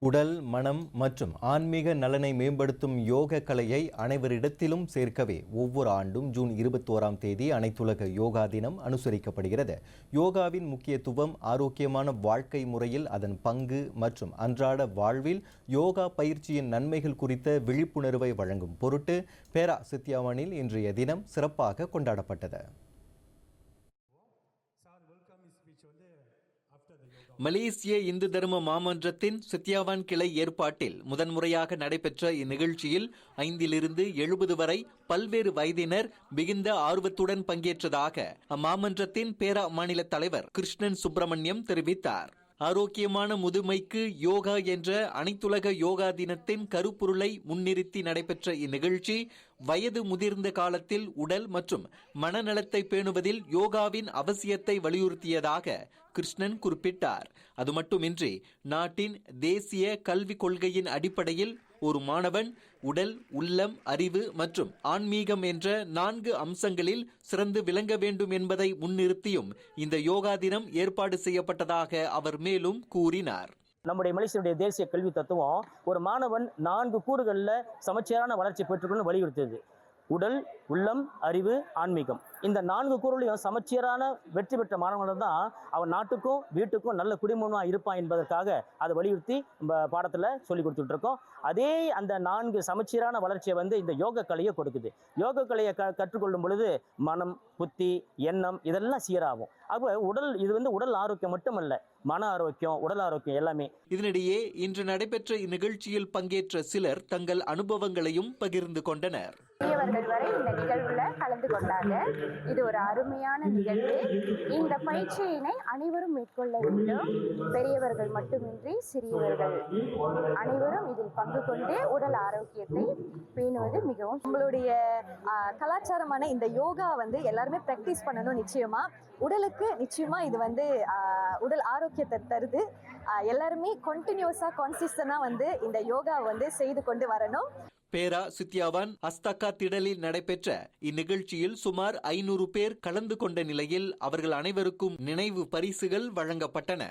உடல், மனம் மற்றும் ஆன்மீக நலனை மேம்படுத்தும் யோக கலையை அனைவரிடத்திலும் சேர்க்கவே ஒவ்வொரு ஆண்டும் ஜூன் 21ஆம் தேதி அனைத்துலக யோகா தினம் அனுசரிக்கப்படுகிறது. யோகாவின் முக்கியத்துவம், ஆரோக்கியமான வாழ்க்கை முறையில் அதன் பங்கு மற்றும் அன்றாட வாழ்வில் யோகா பயிற்சியின் நன்மைகள் குறித்த விழிப்புணர்வை வழங்கும் பொருட்டு பேரா சித்தியாவானில் இன்றைய தினம் சிறப்பாக கொண்டாடப்பட்டது. மலேசிய இந்து தர்ம மாமன்றத்தின் சித்தியாவான் கிளை ஏற்பாட்டில் முதன்முறையாக நடைபெற்ற இந்நிகழ்ச்சியில் 5 to 70 வரை பல்வேறு வயதினர் மிகுந்த ஆர்வத்துடன் பங்கேற்றதாக அம்மாமன்றத்தின் பேரா மாநில தலைவர் கிருஷ்ணன் சுப்பிரமணியம் தெரிவித்தார். ஆரோக்கியமான முதுமைக்கு யோகா என்ற அனைத்துலக யோகா தினத்தின் கருப்பொருளை முன்னிறுத்தி நடைபெற்ற இந்நிகழ்ச்சி வயது முதிர்ந்த காலத்தில் உடல் மற்றும் மனநலத்தை பேணுவதில் யோகாவின் அவசியத்தை வலியுறுத்தியதாக கிருஷ்ணன் குறிப்பிட்டார். அது மட்டுமின்றி நாட்டின் தேசிய கல்விக் கொள்கையின் அடிப்படையில் ஒரு மாணவன் உடல், உள்ளம், அறிவு மற்றும் ஆன்மீகம் என்ற 4 அம்சங்களில் சிறந்து விளங்க வேண்டும் என்பதை முன்னிறுத்தியும் இந்த யோகா தினம் ஏற்பாடு செய்யப்பட்டதாக அவர் மேலும் கூறினார். நம்முடைய மலேசியாவுடைய தேசிய கல்வி தத்துவம் ஒரு மாணவன் 4 கூறுகளில் சமச்சீரான வளர்ச்சி பெற்றுக்கொண்டு வலியுறுத்துது. உடல், உள்ளம், அறிவு, ஆன்மீகம். இந்த 4 கூறுகளையும் சமச்சீரான வெற்றி பெற்ற மாணவர்கள் தான் அவன் நாட்டுக்கும் வீட்டுக்கும் நல்ல குடிமகனாக இருப்பான் என்பதற்காக அதை வலியுறுத்தி நம்ம பாடத்தில் சொல்லி கொடுத்துட்டு இருக்கோம். அதே அந்த 4 சமச்சீரான வளர்ச்சியை இந்த யோக கலையை கொடுக்குது. யோக கலையை கற்றுக்கொள்ளும் பொழுது மனம், புத்தி, எண்ணம் இதெல்லாம் சீராகும். அப்போ இது உடல் ஆரோக்கியம் மட்டுமல்ல, மன ஆரோக்கியம், உடல் ஆரோக்கியம் எல்லாமே. இதனிடையே இன்று நடைபெற்ற இந்நிகழ்ச்சியில் பங்கேற்ற சிலர் தங்கள் அனுபவங்களையும் பகிர்ந்து கொண்டனர். பெரியவர்கள் வரை இந்த நிகழ்வுல கலந்து கொண்டாங்க. இது ஒரு அருமையான நிகழ்வு. இந்த பயிற்சியினை அனைவரும் மேற்கொள்ள வேண்டும். பெரியவர்கள் மட்டுமின்றி சிறியவர்கள் அனைவரும் இதில் பங்கு கொண்டு உடல் ஆரோக்கியத்தை பேணுவது மிகவும் உங்களுடைய கலாச்சாரமான இந்த யோகா எல்லாருமே பிராக்டிஸ் பண்ணணும். நிச்சயமா உடலுக்கு நிச்சயமா இது உடல் ஆரோக்கியத்தை தருது. எல்லாருமே கண்டினியூஸா கான்சிஸ்டன்டா இந்த யோகா செய்து கொண்டு வரணும். பேரா சித்தியாவான் அஸ்தகா திடலில் நடைபெற்ற இந்நிகழ்ச்சியில் சுமார் 500 பேர் கலந்து கொண்ட நிலையில் அவர்கள் அனைவருக்கும் நினைவு பரிசுகள் வழங்கப்பட்டன.